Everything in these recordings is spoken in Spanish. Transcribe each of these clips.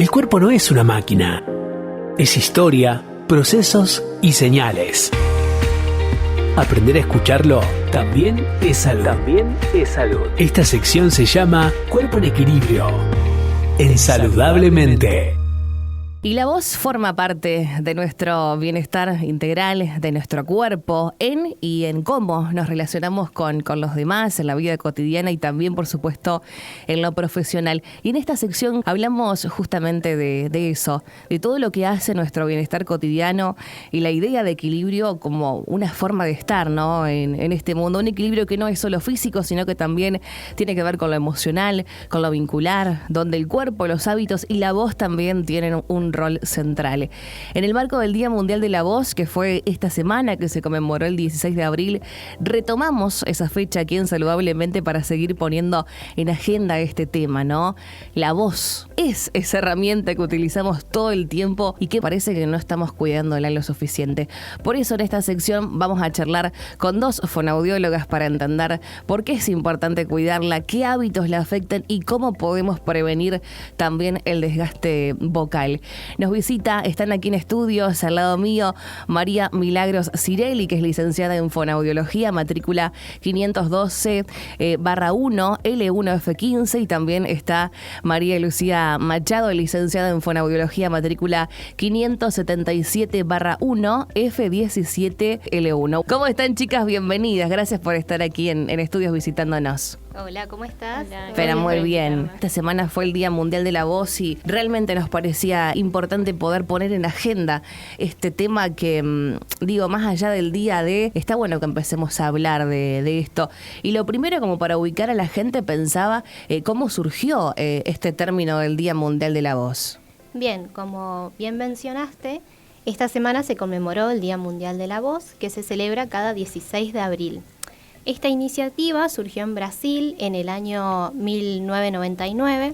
El cuerpo no es una máquina. Es historia, procesos y señales. Aprender a escucharlo también es salud. Esta sección se llama Cuerpo en Equilibrio. En Saludablemente. Y la voz forma parte de nuestro bienestar integral, de nuestro cuerpo, y en cómo nos relacionamos con los demás, en la vida cotidiana y también, por supuesto, en lo profesional. Y en esta sección hablamos justamente de eso, de todo lo que hace nuestro bienestar cotidiano y la idea de equilibrio como una forma de estar, ¿no? en este mundo. Un equilibrio que no es solo físico, sino que también tiene que ver con lo emocional, con lo vincular, donde el cuerpo, los hábitos y la voz también tienen un rol central. En el marco del Día Mundial de la Voz, que fue esta semana que se conmemoró el 16 de abril, retomamos esa fecha aquí en Saludablemente para seguir poniendo en agenda este tema, ¿no? La voz es esa herramienta que utilizamos todo el tiempo y que parece que no estamos cuidándola lo suficiente. Por eso en esta sección vamos a charlar con dos fonoaudiólogas para entender por qué es importante cuidarla, qué hábitos la afectan y cómo podemos prevenir también el desgaste vocal. Nos visita, están aquí en estudios, al lado mío, María Milagros Cirelli, que es licenciada en Fonoaudiología, matrícula 512-1, L1F15, y también está María Lucía Machado, licenciada en Fonoaudiología, matrícula 577-1, F17L1. ¿Cómo están, chicas? Bienvenidas, gracias por estar aquí en estudios visitándonos. Hola, ¿cómo estás? Espera, muy bien. Esta semana fue el Día Mundial de la Voz y realmente nos parecía importante poder poner en agenda este tema que, más allá del día de, está bueno que empecemos a hablar de esto. Y lo primero, como para ubicar a la gente, pensaba cómo surgió este término del Día Mundial de la Voz. Bien, como bien mencionaste, esta semana se conmemoró el Día Mundial de la Voz, que se celebra cada 16 de abril. Esta iniciativa surgió en Brasil en el año 1999,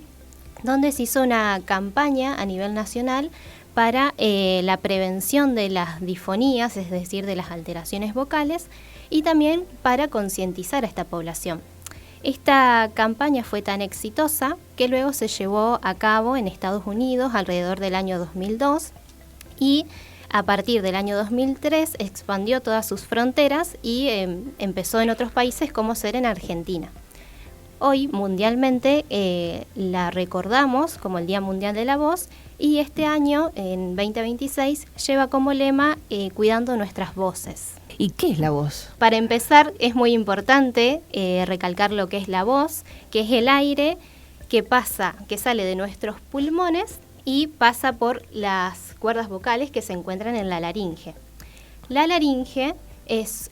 donde se hizo una campaña a nivel nacional para la prevención de las disfonías, es decir, de las alteraciones vocales, y también para concientizar a esta población. Esta campaña fue tan exitosa que luego se llevó a cabo en Estados Unidos alrededor del año 2002 y a partir del año 2003 expandió todas sus fronteras y empezó en otros países como ser en Argentina. Hoy mundialmente la recordamos como el Día Mundial de la Voz y este año, en 2026, lleva como lema Cuidando nuestras voces. ¿Y qué es la voz? Para empezar, es muy importante recalcar lo que es la voz, que es el aire que sale de nuestros pulmones y pasa por las cuerdas vocales que se encuentran en la laringe. La laringe es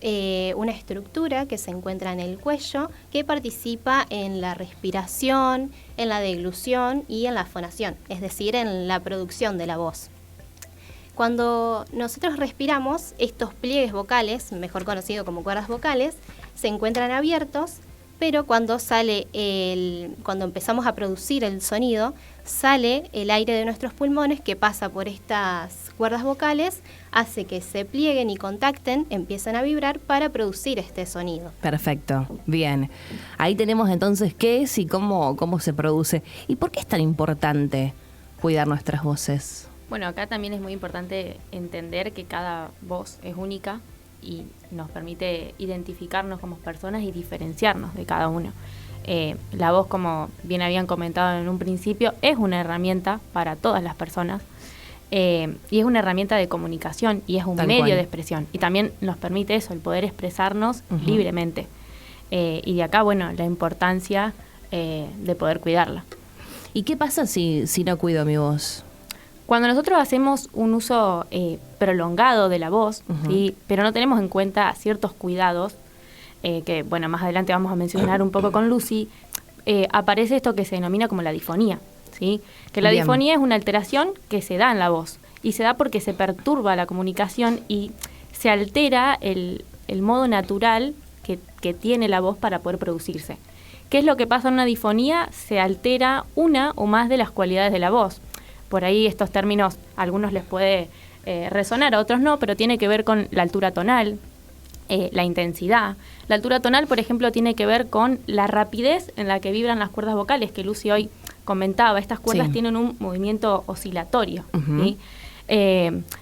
una estructura que se encuentra en el cuello que participa en la respiración, en la deglución y en la fonación, es decir, en la producción de la voz. Cuando nosotros respiramos, estos pliegues vocales, mejor conocidos como cuerdas vocales, se encuentran abiertos, pero cuando empezamos a producir el sonido, sale el aire de nuestros pulmones que pasa por estas cuerdas vocales, hace que se plieguen y contacten, empiezan a vibrar para producir este sonido. Perfecto, bien. Ahí tenemos entonces qué es y cómo se produce. ¿Y por qué es tan importante cuidar nuestras voces? Bueno, acá también es muy importante entender que cada voz es única y nos permite identificarnos como personas y diferenciarnos de cada uno. La voz, como bien habían comentado en un principio, es una herramienta para todas las personas y es una herramienta de comunicación y es un medio de expresión. Y también nos permite eso, el poder expresarnos libremente. Y de acá, la importancia de poder cuidarla. ¿Y qué pasa si no cuido mi voz? Cuando nosotros hacemos un uso prolongado de la voz, ¿sí? Pero no tenemos en cuenta ciertos cuidados, que más adelante vamos a mencionar un poco con Lucy, aparece esto que se denomina como la disfonía, ¿sí? Que la disfonía es una alteración que se da en la voz y se da porque se perturba la comunicación y se altera el modo natural que tiene la voz para poder producirse. ¿Qué es lo que pasa en una disfonía? Se altera una o más de las cualidades de la voz. Por ahí estos términos a algunos les puede resonar, a otros no, pero tiene que ver con la altura tonal, la intensidad. La altura tonal, por ejemplo, tiene que ver con la rapidez en la que vibran las cuerdas vocales, que Lucy hoy comentaba, estas cuerdas Sí. tienen un movimiento oscilatorio. Ujú. ¿Sí?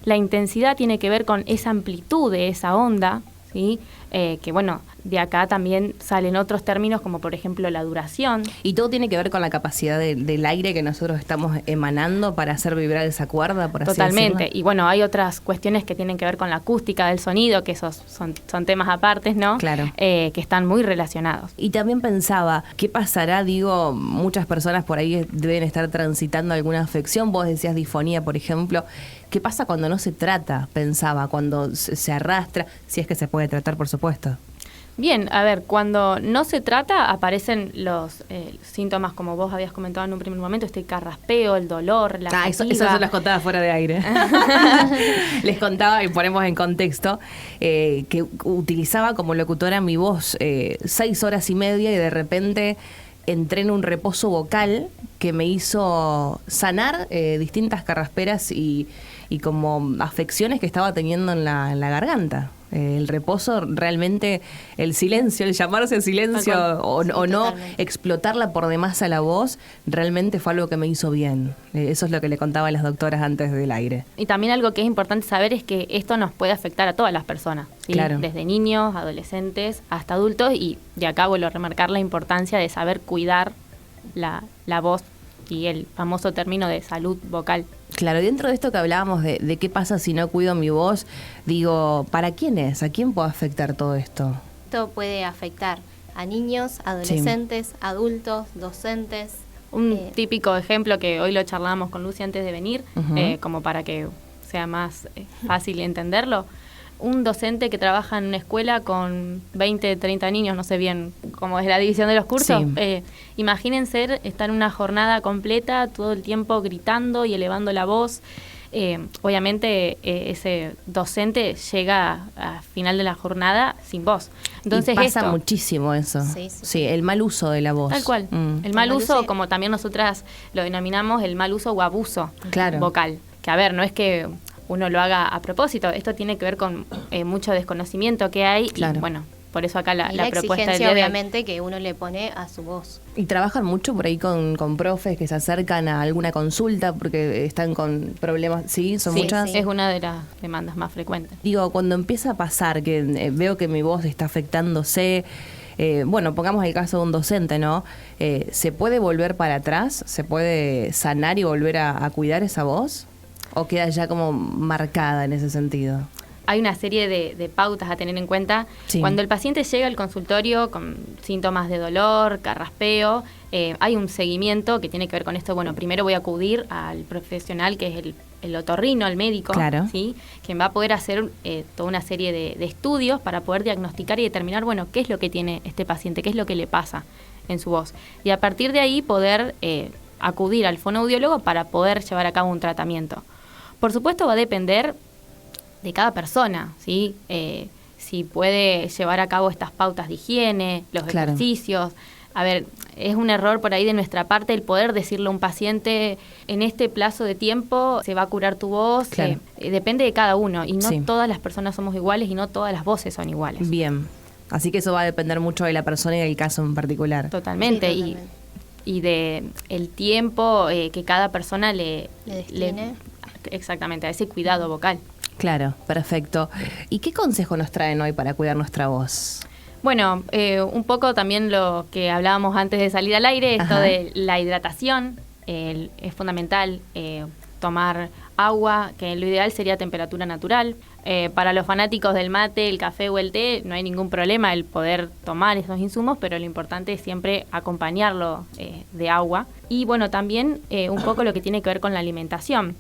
La intensidad tiene que ver con esa amplitud de esa onda, ¿sí? Que bueno, de acá también salen otros términos como por ejemplo la duración. Y todo tiene que ver con la capacidad del aire que nosotros estamos emanando para hacer vibrar esa cuerda, por así Totalmente. decirlo. Y bueno, hay otras cuestiones que tienen que ver con la acústica del sonido, que esos son temas apartes, ¿no? Claro. Que están muy relacionados. Y también pensaba, ¿qué pasará? Digo, muchas personas por ahí deben estar transitando alguna afección. Vos decías disfonía, por ejemplo. ¿Qué pasa cuando no se trata? Pensaba, cuando se arrastra, si es que se puede tratar, por supuesto. Bien, a ver, cuando no se trata aparecen los síntomas como vos habías comentado en un primer momento, este carraspeo, el dolor, la Eso fatiga. se los contaba fuera de aire. Les contaba y ponemos en contexto que utilizaba como locutora mi voz 6 horas y media y de repente entré en un reposo vocal que me hizo sanar distintas carrasperas y como afecciones que estaba teniendo en la garganta. El reposo, realmente, el silencio, el llamarse el silencio Tal o Sí, no totalmente. explotarla por demás a la voz, realmente fue algo que me hizo bien. Eso es lo que le contaba a las doctoras antes del aire. Y también algo que es importante saber es que esto nos puede afectar a todas las personas, ¿sí? Claro. Desde niños, adolescentes, hasta adultos, y de acá vuelvo a remarcar la importancia de saber cuidar la voz y el famoso término de salud vocal. Claro, dentro de esto que hablábamos de qué pasa si no cuido mi voz, digo, ¿para quién es? ¿A quién puede afectar todo esto? Esto puede afectar a niños, adolescentes, adultos, docentes. Un Eh, típico ejemplo que hoy lo charlábamos con Lucy antes de venir, Ujú. como para que sea más fácil entenderlo. Un docente que trabaja en una escuela con 20, 30 niños, no sé bien cómo es la división de los cursos. Sí. Imagínense estar en una jornada completa, todo el tiempo gritando y elevando la voz. Obviamente ese docente llega a final de la jornada sin voz. Entonces y pasa esto, muchísimo eso. Sí. El mal uso de la voz. tal cual. Mm. El mal mal uso, uso- como también nosotras lo denominamos, el mal uso o abuso Claro. vocal. Que a ver, no es que uno lo haga a propósito, esto tiene que ver con mucho desconocimiento que hay. Claro. Y bueno, por eso acá la y la propuesta del exigencia, día de hoy. obviamente, que uno le pone a su voz. Y trabajan mucho por ahí con profes que se acercan a alguna consulta porque están con problemas. ¿Sí? ¿Son Sí, muchas? sí. Es una de las demandas más frecuentes. Digo, cuando empieza a pasar que veo que mi voz está afectándose, bueno, pongamos el caso de un docente, ¿no? ¿Se puede volver para atrás? ¿Se puede sanar y volver a cuidar esa voz? ¿O queda ya como marcada en ese sentido? Hay una serie de pautas a tener en cuenta. Sí. Cuando el paciente llega al consultorio con síntomas de dolor, carraspeo, hay un seguimiento que tiene que ver con esto. Bueno, primero voy a acudir al profesional que es el otorrino, el médico, Claro. ¿sí? Quien va a poder hacer toda una serie de estudios para poder diagnosticar y determinar, bueno, qué es lo que tiene este paciente, qué es lo que le pasa en su voz. Y a partir de ahí poder acudir al fonoaudiólogo para poder llevar a cabo un tratamiento. Por supuesto va a depender de cada persona, ¿sí? Si puede llevar a cabo estas pautas de higiene, los Claro. ejercicios. A ver, es un error por ahí de nuestra parte el poder decirle a un paciente en este plazo de tiempo se va a curar tu voz. Claro. Depende de cada uno y no Sí. todas las personas somos iguales y no todas las voces son iguales. Bien. Así que eso va a depender mucho de la persona y del caso en particular. Totalmente. Sí, totalmente. Y de el tiempo que cada persona Le destine. exactamente, a ese cuidado vocal. Claro, perfecto. ¿Y qué consejo nos traen hoy para cuidar nuestra voz? Bueno, un poco también lo que hablábamos antes de salir al aire, esto Ajá. de la hidratación, es fundamental tomar agua, que lo ideal sería a temperatura natural. Para los fanáticos del mate, el café o el té, no hay ningún problema el poder tomar esos insumos, pero lo importante es siempre acompañarlo de agua. Y bueno, también un poco lo que tiene que ver con la alimentación.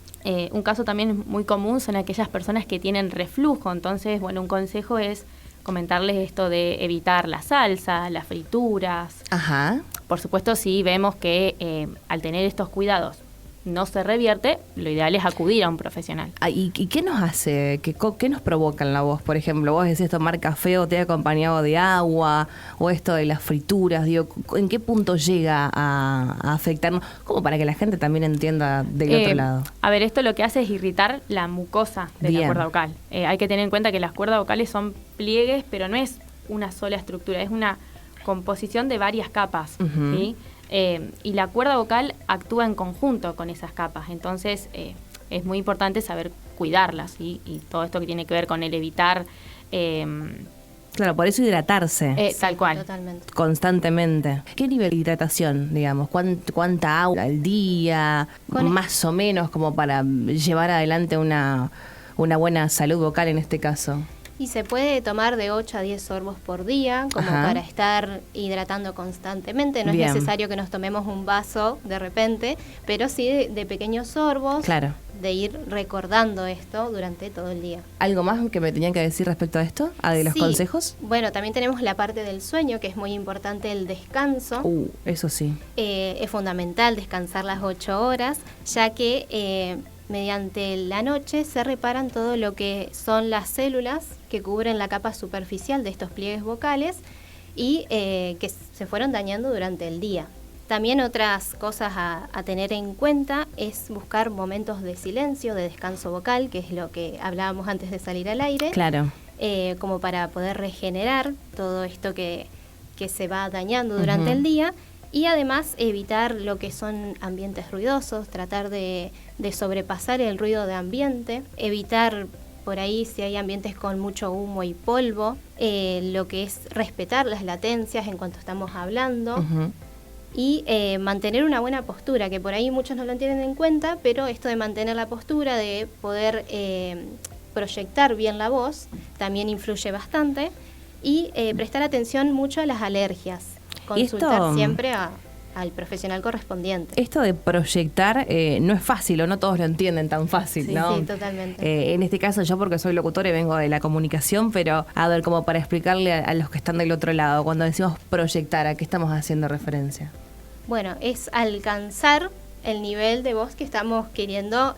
Un caso también muy común son aquellas personas que tienen reflujo, entonces, bueno, un consejo es comentarles esto de evitar la salsa, las frituras. Ajá. Por supuesto, si vemos que al tener estos cuidados no se revierte, lo ideal es acudir a un profesional. Ah, ¿Y qué nos hace? ¿Qué nos provoca en la voz? Por ejemplo, vos decís tomar café o té acompañado de agua, o esto de las frituras. Digo, ¿en qué punto llega a afectarnos? Como para que la gente también entienda del otro lado. A ver, esto lo que hace es irritar la mucosa de Bien. la cuerda vocal. Hay que tener en cuenta que las cuerdas vocales son pliegues, pero no es una sola estructura, es una composición de varias capas. Ujú. ¿Sí? Y la cuerda vocal actúa en conjunto con esas capas, entonces es muy importante saber cuidarlas, ¿sí? Y todo esto que tiene que ver con el evitar... Claro, por eso hidratarse. Tal cual. Totalmente. Constantemente. ¿Qué nivel de hidratación, digamos? ¿Cuánta agua al día? Más o menos, como para llevar adelante una buena salud vocal en este caso. Y se puede tomar de 8 a 10 sorbos por día, como Ajá. para estar hidratando constantemente. No Bien. es necesario que nos tomemos un vaso de repente, pero sí de pequeños sorbos, Claro. de ir recordando esto durante todo el día. ¿Algo más que me tenían que decir respecto a esto? ¿De los Sí. consejos? Bueno, también tenemos la parte del sueño, que es muy importante el descanso. Eso sí. Es fundamental descansar las 8 horas, ya que mediante la noche se reparan todo lo que son las células que cubren la capa superficial de estos pliegues vocales y que se fueron dañando durante el día. También otras cosas a tener en cuenta es buscar momentos de silencio, de descanso vocal, que es lo que hablábamos antes de salir al aire. Claro. Como para poder regenerar todo esto que se va dañando durante Ujú. el día, y además evitar lo que son ambientes ruidosos, tratar de sobrepasar el ruido de ambiente, evitar por ahí si hay ambientes con mucho humo y polvo, lo que es respetar las latencias en cuanto estamos hablando. Ujú. Y mantener una buena postura, que por ahí muchos no lo tienen en cuenta, pero esto de mantener la postura, de poder proyectar bien la voz, también influye bastante. Y prestar atención mucho a las alergias. ¿Y Consultar esto, siempre al profesional correspondiente. Esto de proyectar no es fácil, o no todos lo entienden tan fácil, Sí, ¿no? sí, totalmente. En este caso yo, porque soy locutora y vengo de la comunicación, pero a ver, como para explicarle a los que están del otro lado, cuando decimos proyectar, ¿a qué estamos haciendo referencia? Bueno, es alcanzar el nivel de voz que estamos queriendo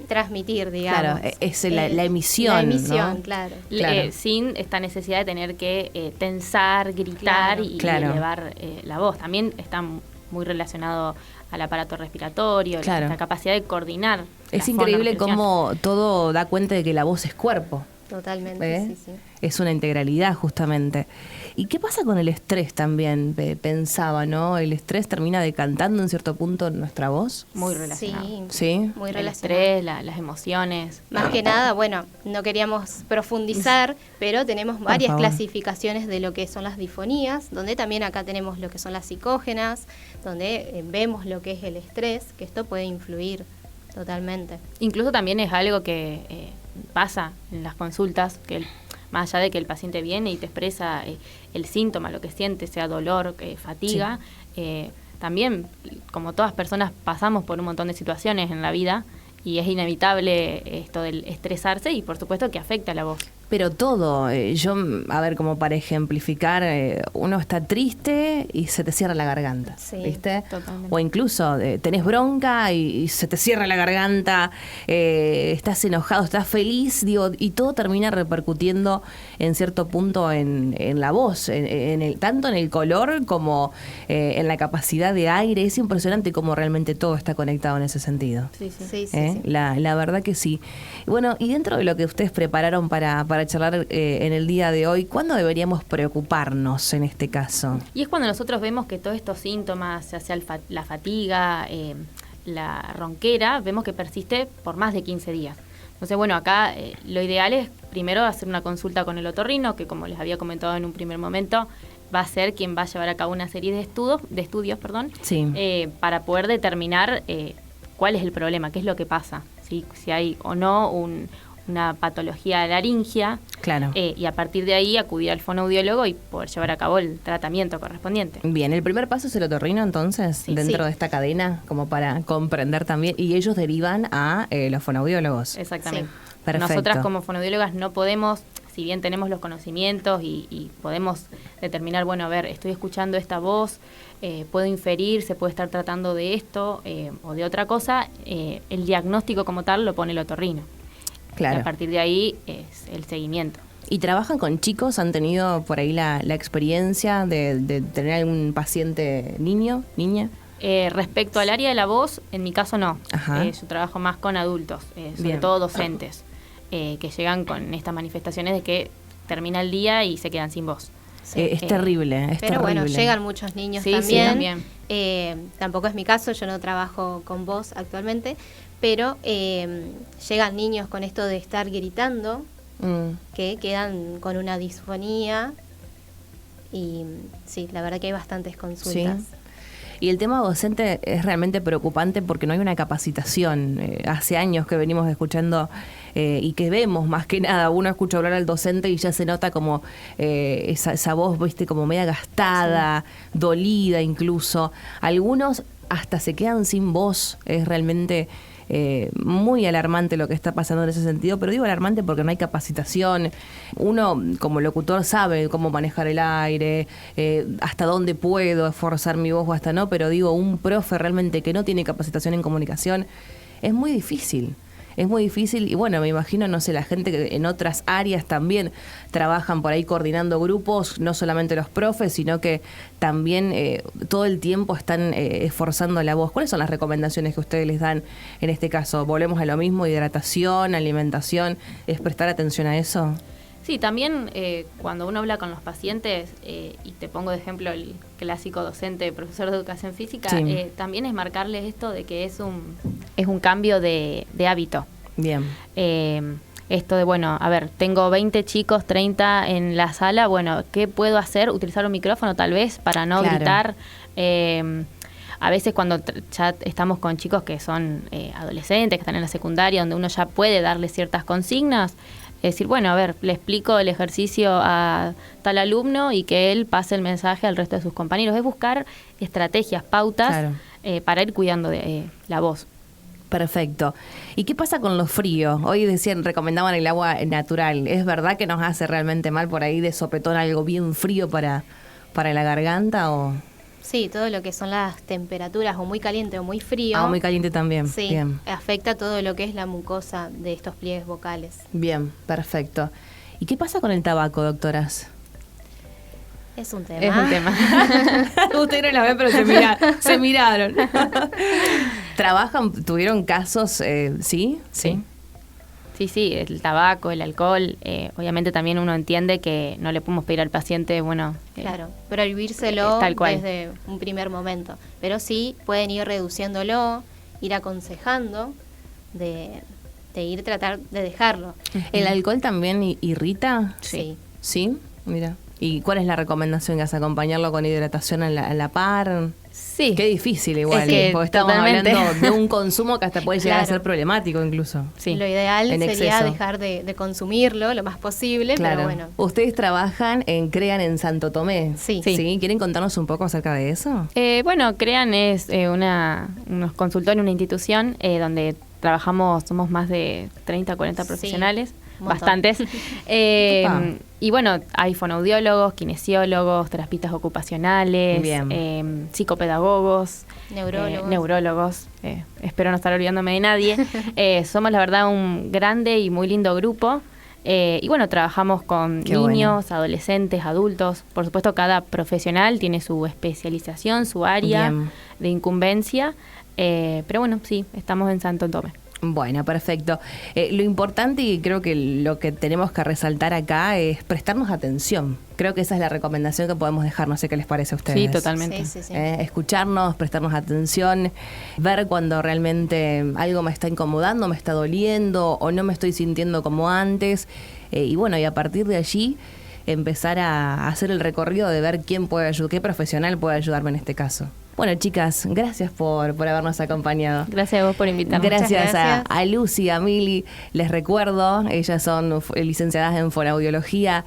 transmitir, digamos. Claro, es la emisión, La emisión, ¿no? claro. Claro. Sin esta necesidad de tener que tensar, gritar Claro. y Claro. elevar la voz. También está muy relacionado al aparato respiratorio, Claro. la capacidad de coordinar. Es las increíble formas de expresión. cómo todo da cuenta de que la voz es cuerpo. Totalmente, ¿Eh? sí, sí. Es una integralidad, justamente. ¿Y qué pasa con el estrés también? Pensaba, ¿no? ¿El estrés termina decantando en cierto punto nuestra voz? Muy relacionado. Sí, ¿Sí? muy El relacionado. estrés, las emociones. Más que nada, bueno, no queríamos profundizar, pero tenemos varias favor. clasificaciones de lo que son las disfonías, donde también acá tenemos lo que son las psicógenas, donde vemos lo que es el estrés, que esto puede influir totalmente. Incluso también es algo que pasa en las consultas, que más allá de que el paciente viene y te expresa el síntoma, lo que siente, sea dolor, fatiga, también, como todas personas, pasamos por un montón de situaciones en la vida y es inevitable esto del estresarse y por supuesto que afecta a la voz. Pero todo, yo, a ver, como para ejemplificar, uno está triste y se te cierra la garganta, Sí, ¿viste? totalmente. O incluso tenés bronca y se te cierra la garganta, estás enojado, estás feliz, digo, y todo termina repercutiendo en cierto punto en la voz, tanto en el color como en la capacidad de aire. Es impresionante cómo realmente todo está conectado en ese sentido. Sí, sí. Sí, sí, sí. La verdad que sí. Bueno, y dentro de lo que ustedes prepararon para charlar en el día de hoy, ¿cuándo deberíamos preocuparnos en este caso? Y es cuando nosotros vemos que todos estos síntomas, ya sea la fatiga, la ronquera, vemos que persiste por más de 15 días. Entonces, bueno, acá lo ideal es primero hacer una consulta con el otorrino, que como les había comentado en un primer momento, va a ser quien va a llevar a cabo una serie de estudios, Sí. para poder determinar cuál es el problema, qué es lo que pasa, ¿sí? Si hay o no una patología laringia, Claro. y a partir de ahí acudir al fonoaudiólogo y poder llevar a cabo el tratamiento correspondiente. Bien, el primer paso es el otorrino, entonces, Sí. dentro Sí. de esta cadena, como para comprender también, y ellos derivan a los fonoaudiólogos. Exactamente. Perfecto. Nosotras como fonoaudiólogas no podemos, si bien tenemos los conocimientos y podemos determinar, bueno, a ver, estoy escuchando esta voz, puedo inferir, se puede estar tratando de esto o de otra cosa, el diagnóstico como tal lo pone el otorrino. Claro. Y a partir de ahí es el seguimiento. ¿Y trabajan con chicos? ¿Han tenido por ahí la experiencia de tener algún paciente niño, niña? Respecto al área de la voz, en mi caso no. Ajá. Yo trabajo más con adultos, sobre Bien. todo docentes, que llegan con estas manifestaciones de que termina el día y se quedan sin voz. Es Eh, terrible, es Pero terrible. bueno, llegan muchos niños Sí, sí, también, también. Tampoco es mi caso, yo no trabajo con voz actualmente, pero llegan niños con esto de estar gritando, que quedan con una disfonía, y sí, la verdad que hay bastantes consultas. Sí. Y el tema docente es realmente preocupante porque no hay una capacitación. Hace años que venimos escuchando y que vemos más que nada, uno escucha hablar al docente y ya se nota como esa voz, viste, como media gastada, dolida incluso. Algunos hasta se quedan sin voz. Es realmente muy alarmante lo que está pasando en ese sentido, pero digo alarmante porque no hay capacitación. Uno como locutor sabe cómo manejar el aire, hasta dónde puedo esforzar mi voz o hasta no, pero digo, un profe realmente que no tiene capacitación en comunicación es muy difícil. Es muy difícil y bueno, me imagino, no sé, la gente que en otras áreas también trabajan por ahí coordinando grupos, no solamente los profes, sino que también todo el tiempo están esforzando la voz. ¿Cuáles son las recomendaciones que ustedes les dan en este caso? ¿Volvemos a lo mismo? ¿Hidratación, alimentación? ¿Es prestar atención a eso? Sí, también cuando uno habla con los pacientes, y te pongo de ejemplo el clásico docente, profesor de educación física, sí. También es marcarles esto de que es un cambio de hábito. Bien. Esto de, bueno, a ver, tengo 20 chicos, 30 en la sala, bueno, ¿qué puedo hacer? Utilizar un micrófono tal vez para no gritar. A veces cuando ya estamos con chicos que son adolescentes, que están en la secundaria, donde uno ya puede darle ciertas consignas, es decir, bueno, a ver, le explico el ejercicio a tal alumno y que él pase el mensaje al resto de sus compañeros. Es buscar estrategias, pautas, para ir cuidando de la voz. Perfecto. ¿Y qué pasa con los fríos? Hoy decían, recomendaban el agua natural. ¿Es verdad que nos hace realmente mal por ahí de sopetón algo bien frío para la garganta o...? Sí, todo lo que son las temperaturas o muy caliente o muy frío. Muy caliente también. Sí, bien. Afecta todo lo que es la mucosa de estos pliegues vocales. Bien, perfecto. ¿Y qué pasa con el tabaco, doctoras? Es un tema. Es un tema. Ustedes no la ven, pero se miraron. ¿Trabajan? ¿Tuvieron casos? ¿Sí? Sí. Sí, el tabaco, el alcohol, obviamente también uno entiende que no le podemos pedir al paciente, bueno... Claro, prohibírselo tal cual. Desde un primer momento. Pero sí pueden ir reduciéndolo, ir aconsejando de ir tratar de dejarlo. ¿El alcohol también irrita? Sí. ¿Sí? Mira. ¿Y cuál es la recomendación que hace? ¿Acompañarlo con hidratación a la par? Sí. Qué difícil igual, es que porque estamos totalmente. hablando de un consumo que hasta puede llegar a ser problemático incluso. Sí. Lo ideal sería exceso. dejar de consumirlo lo más posible, claro. pero bueno. Ustedes trabajan CREAN en Santo Tomé. Sí. ¿Quieren contarnos un poco acerca de eso? Bueno, CREAN es unos consultorios, una institución donde trabajamos, somos más de 30, 40 profesionales. Bastantes. Y bueno, hay fonoaudiólogos, kinesiólogos, terapistas ocupacionales, psicopedagogos, neurólogos. Espero no estar olvidándome de nadie. Somos, la verdad, un grande y muy lindo grupo. Y bueno, trabajamos con niños, adolescentes, adultos. Por supuesto, cada profesional tiene su especialización, su área de incumbencia. Pero bueno, sí, estamos en Santo Tomé. Bueno, perfecto. Lo importante y creo que lo que tenemos que resaltar acá es prestarnos atención. Creo que esa es la recomendación que podemos dejar. No sé qué les parece a ustedes. Sí, totalmente. Sí. Escucharnos, prestarnos atención, ver cuando realmente algo me está incomodando, me está doliendo o no me estoy sintiendo como antes. Y bueno, y a partir de allí empezar a hacer el recorrido de ver quién puede ayudar, qué profesional puede ayudarme en este caso. Bueno, chicas, gracias por habernos acompañado. Gracias a vos por invitarnos. Gracias a Lucy, a Mili. Les recuerdo, ellas son licenciadas en fonoaudiología.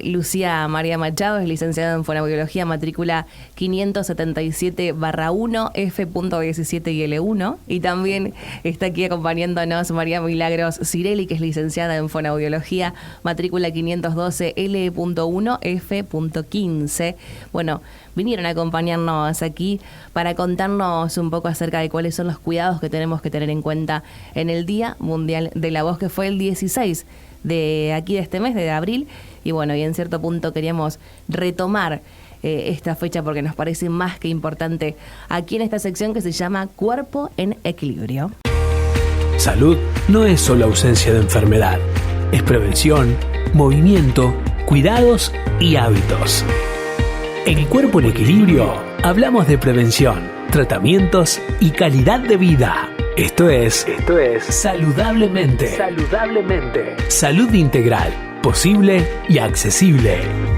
Lucía María Machado es licenciada en fonoaudiología, matrícula 577-1, F.17 y L1. Y también está aquí acompañándonos María Milagros Cirelli, que es licenciada en fonoaudiología, matrícula 512, L.1, F.15. Bueno, vinieron a acompañarnos aquí para contarnos un poco acerca de cuáles son los cuidados que tenemos que tener en cuenta en el Día Mundial de la Voz, que fue el 16 de aquí de este mes, de abril. Y bueno, y en cierto punto queríamos retomar esta fecha porque nos parece más que importante aquí en esta sección que se llama Cuerpo en Equilibrio. Salud no es solo ausencia de enfermedad, es prevención, movimiento, cuidados y hábitos. En Cuerpo en Equilibrio Hablamos de prevención, tratamientos y calidad de vida. Esto es Saludablemente. Salud integral, posible y accesible.